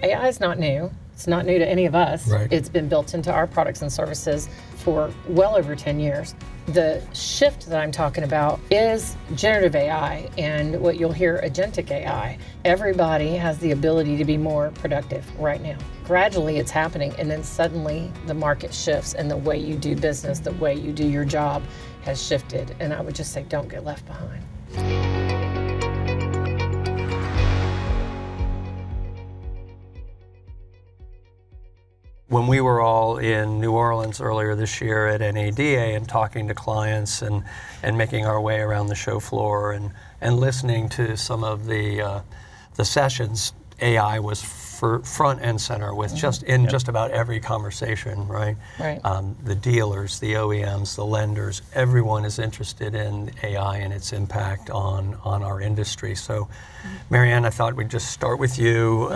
AI is not new. It's not new to any of us. Right. It's been built into our products and services for well over 10 years. The shift that I'm talking about is generative AI and what you'll hear agentic AI. Everybody has the ability to be more productive right now. Gradually it's happening, and then suddenly the market shifts and the way you do business, the way you do your job has shifted. And I would just say, don't get left behind. When we were all in New Orleans earlier this year at NADA and talking to clients and making our way around the show floor and listening to some of the sessions, AI was front and center with just about every conversation, right? Right. The dealers, the OEMs, the lenders, everyone is interested in AI and its impact on our industry. So, Marianne, I thought we'd just start with you.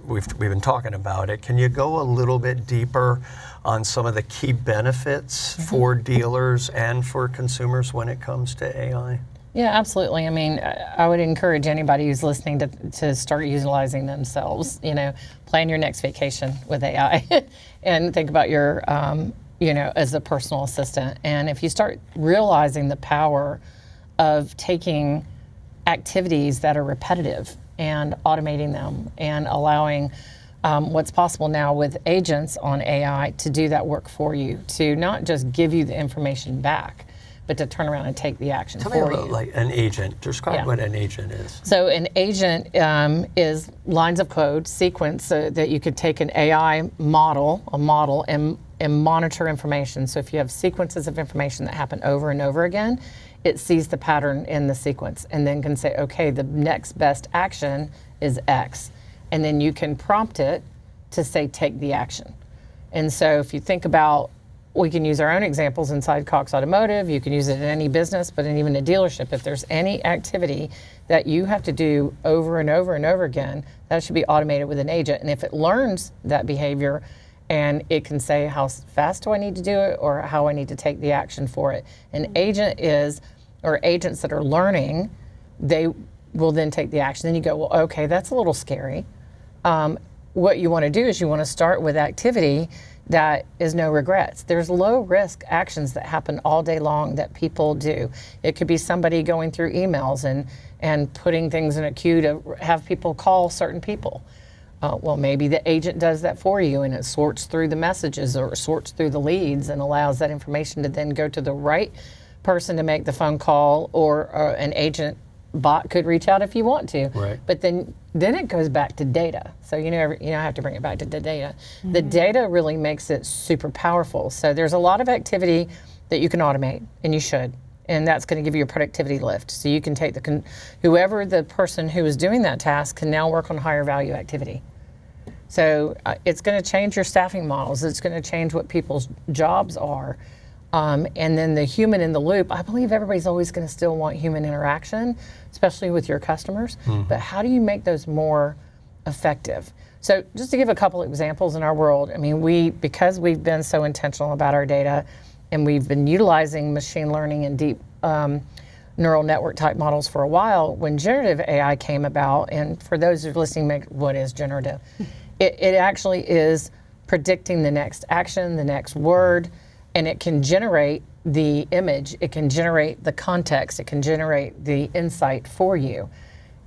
We've been talking about it. Can you go a little bit deeper on some of the key benefits for dealers and for consumers when it comes to AI? Yeah, absolutely. I mean, I would encourage anybody who's listening to start utilizing themselves. Plan your next vacation with AI and think about your, as a personal assistant. And if you start realizing the power of taking activities that are repetitive and automating them and allowing what's possible now with agents on AI to do that work for you, to not just give you the information back, but to turn around and take the action for you. Tell me about like an agent. Describe what an agent is. So an agent is lines of code, sequence, so that you could take an AI model, and monitor information. So if you have sequences of information that happen over and over again, it sees the pattern in the sequence and then can say, okay, the next best action is X. And then you can prompt it to say, take the action. And so if you think about, we can use our own examples inside Cox Automotive. You can use it in any business, but in even a dealership. If there's any activity that you have to do over and over and over again, that should be automated with an agent. And if it learns that behavior, and it can say how fast do I need to do it or how I need to take the action for it. An agent or agents that are learning, they will then take the action. Then you go, well, okay, that's a little scary. What you want to do is you want to start with activity that is no regrets. There's low risk actions that happen all day long that people do. It could be somebody going through emails and putting things in a queue to have people call certain people. Well, maybe the agent does that for you and it sorts through the messages or sorts through the leads and allows that information to then go to the right person to make the phone call, or an agent bot could reach out if you want to. Right. But then it goes back to data. So I have to bring it back to the data. Mm-hmm. The data really makes it super powerful. So there's a lot of activity that you can automate, and you should. And that's going to give you a productivity lift. So you can take whoever the person who is doing that task can now work on higher value activity. So it's going to change your staffing models. It's going to change what people's jobs are. And then the human in the loop, I believe everybody's always going to still want human interaction, especially with your customers. Mm-hmm. But how do you make those more effective? So just to give a couple examples in our world, I mean, because we've been so intentional about our data and we've been utilizing machine learning and deep neural network type models for a while, when generative AI came about, and for those who are listening, what is generative? It actually is predicting the next action, the next word, and it can generate the image, it can generate the context, it can generate the insight for you.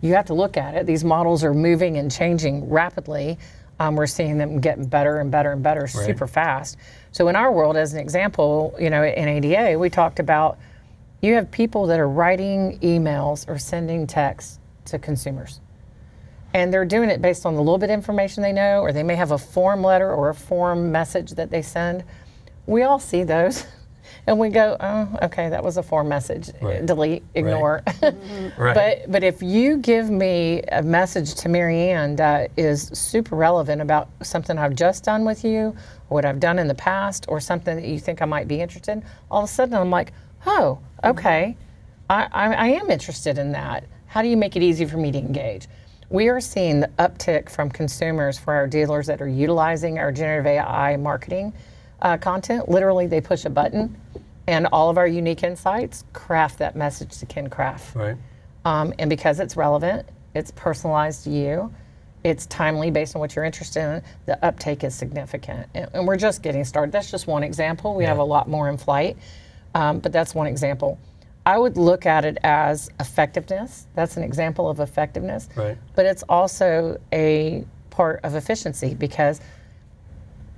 You have to look at it. These models are moving and changing rapidly. We're seeing them getting better and better and better super fast. So in our world, as an example, in ADA, we talked about you have people that are writing emails or sending texts to consumers. And they're doing it based on the little bit of information they know, or they may have a form letter or a form message that they send. We all see those, and we go, oh, okay, that was a form message. Right. Delete, ignore. Right. Right. But if you give me a message to Marianne that is super relevant about something I've just done with you, or what I've done in the past, or something that you think I might be interested in, all of a sudden I'm like, oh, okay, I am interested in that. How do you make it easy for me to engage? We are seeing the uptick from consumers for our dealers that are utilizing our generative AI marketing content. Literally, they push a button, and all of our unique insights craft that message to Ken Craft. Right. And because it's relevant, it's personalized to you, it's timely based on what you're interested in, the uptake is significant. And we're just getting started. That's just one example. We have a lot more in flight, but that's one example. I would look at it as effectiveness. That's an example of effectiveness. Right. But it's also a part of efficiency, because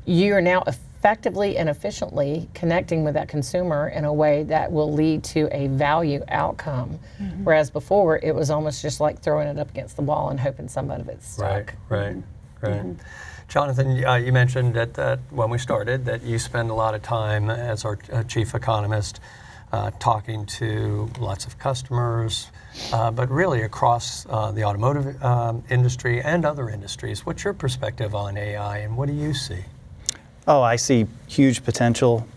you are now effectively and efficiently connecting with that consumer in a way that will lead to a value outcome. Whereas before, it was almost just like throwing it up against the wall and hoping some of it stuck. Right. Jonathan, you mentioned that when we started that you spend a lot of time as our chief economist talking to lots of customers, but really across the automotive industry and other industries. What's your perspective on AI, and what do you see? Oh, I see huge potential.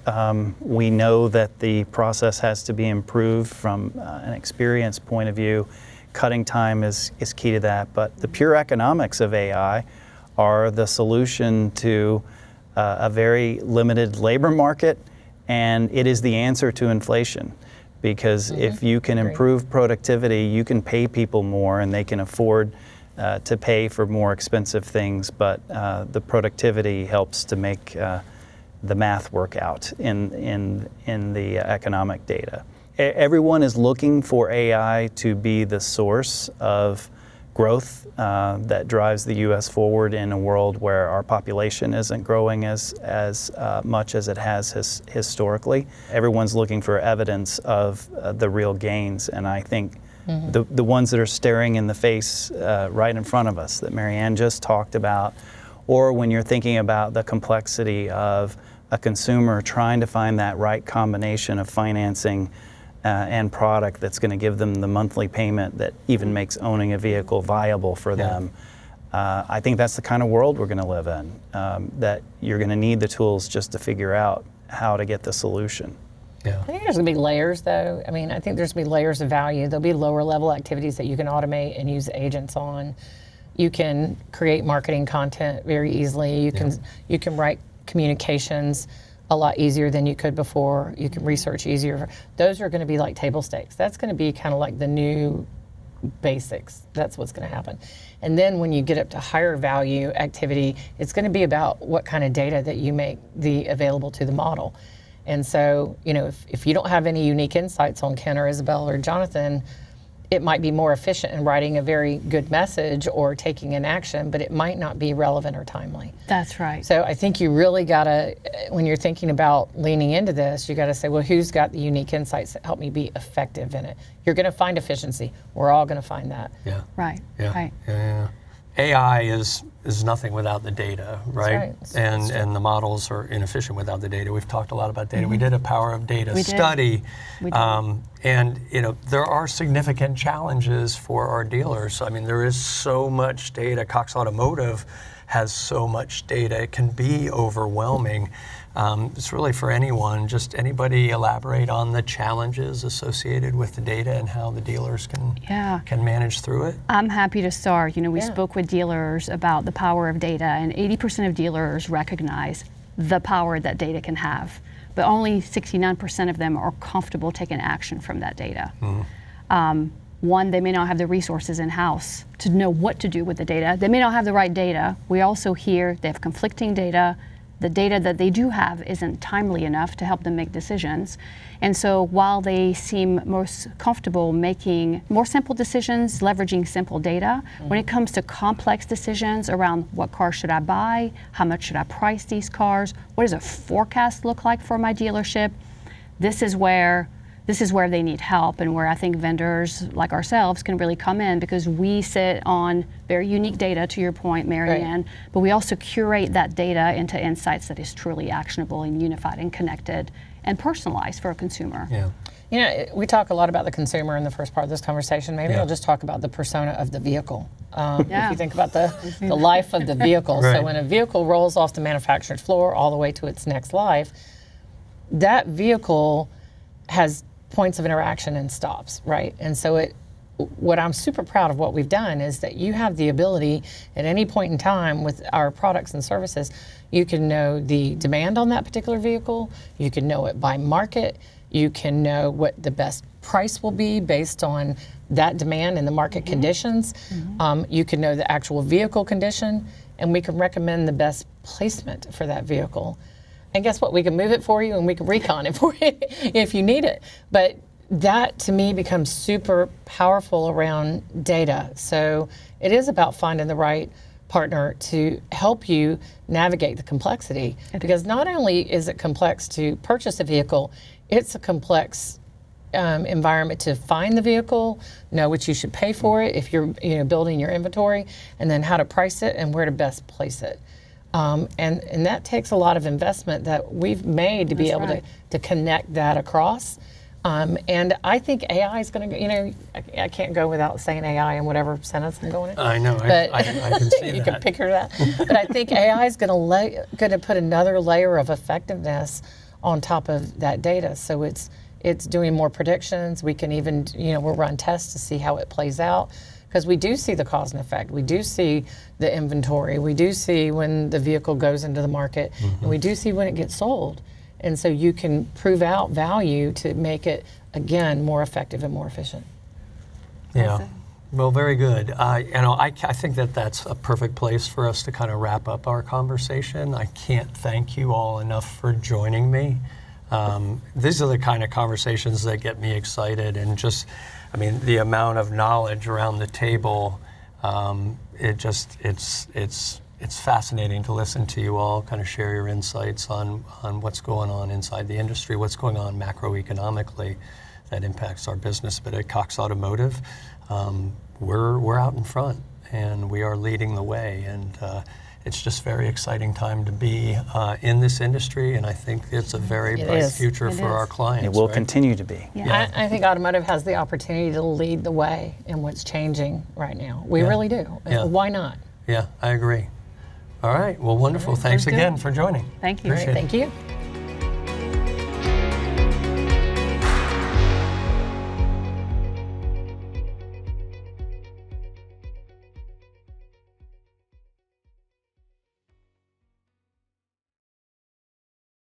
We know that the process has to be improved from an experience point of view. Cutting time is key to that, but the pure economics of AI are the solution to a very limited labor market, and it is the answer to inflation. Because if you can improve productivity, you can pay people more and they can afford to pay for more expensive things, but the productivity helps to make the math work out in the economic data. Everyone is looking for AI to be the source of growth that drives the U.S. forward in a world where our population isn't growing as much as it has historically. Everyone's looking for evidence of the real gains, and I think the ones that are staring in the face right in front of us that Marianne just talked about, or when you're thinking about the complexity of a consumer trying to find that right combination of financing and product that's going to give them the monthly payment that even makes owning a vehicle viable for them. I think that's the kind of world we're going to live in, that you're going to need the tools just to figure out how to get the solution. I think there's going to be layers, though. I mean, I think there's going to be layers of value. There'll be lower level activities that you can automate and use agents on. You can create marketing content very easily. You can write communications a lot easier than you could before. You can research easier. Those are going to be like table stakes. That's going to be kind of like the new basics. That's what's going to happen. And then when you get up to higher value activity, it's going to be about what kind of data that you make available to the model. And so, if you don't have any unique insights on Ken or Isabel or Jonathan, it might be more efficient in writing a very good message or taking an action, but it might not be relevant or timely. That's right. So I think you really gotta, when you're thinking about leaning into this, you gotta say, well, who's got the unique insights that help me be effective in it? You're gonna find efficiency. We're all gonna find that. Right. AI is nothing without the data, right? That's And the models are inefficient without the data. We've talked a lot about data. We did a power of data study, and there are significant challenges for our dealers. I mean, there is so much data. Cox Automotive has so much data; it can be overwhelming. It's really for anyone. Just anybody elaborate on the challenges associated with the data and how the dealers can manage through it? I'm happy to start. We spoke with dealers about the power of data, and 80% of dealers recognize the power that data can have, but only 69% of them are comfortable taking action from that data. One, they may not have the resources in-house to know what to do with the data. They may not have the right data. We also hear they have conflicting data. The data that they do have isn't timely enough to help them make decisions. And so while they seem most comfortable making more simple decisions, leveraging simple data, when it comes to complex decisions around what car should I buy, how much should I price these cars, what does a forecast look like for my dealership, this is where they need help, and where I think vendors like ourselves can really come in, because we sit on very unique data, to your point, Marianne, but we also curate that data into insights that is truly actionable and unified and connected and personalized for a consumer. We talk a lot about the consumer in the first part of this conversation. Maybe I'll just talk about the persona of the vehicle. If you think about the life of the vehicle. So when a vehicle rolls off the manufacturer's floor all the way to its next life, that vehicle has points of interaction and stops, right? And so what I'm super proud of what we've done is that you have the ability at any point in time with our products and services, you can know the demand on that particular vehicle, you can know it by market, you can know what the best price will be based on that demand and the market conditions. You can know the actual vehicle condition, and we can recommend the best placement for that vehicle. And guess what? We can move it for you, and we can recon it for you if you need it. But that, to me, becomes super powerful around data. So it is about finding the right partner to help you navigate the complexity. Because not only is it complex to purchase a vehicle, it's a complex environment to find the vehicle, know what you should pay for it if you're building your inventory, and then how to price it and where to best place it. And that takes a lot of investment that we've made to be able to connect that across. And I think AI is going to, I can't go without saying AI in whatever sentence I'm going in. I know, But I can see that. You can picture that. But I think AI is going to put another layer of effectiveness on top of that data. So it's doing more predictions. We can even, we'll run tests to see how it plays out. Because we do see the cause and effect. We do see the inventory. We do see when the vehicle goes into the market. And we do see when it gets sold. And so you can prove out value to make it, again, more effective and more efficient. Yeah. Well, very good. I think that's a perfect place for us to kind of wrap up our conversation. I can't thank you all enough for joining me. These are the kind of conversations that get me excited, and just, the amount of knowledge around the table, it's fascinating to listen to you all kind of share your insights on what's going on inside the industry, what's going on macroeconomically that impacts our business. But at Cox Automotive, we're out in front, and we are leading the way. And it's just a very exciting time to be in this industry, and I think it's a very bright future for our clients. It will continue to be. Yeah. I think automotive has the opportunity to lead the way in what's changing right now. We really do. Yeah. Why not? Yeah, I agree. All right. Well, wonderful. Thanks again for joining. Thank you. Appreciate it. Thank you.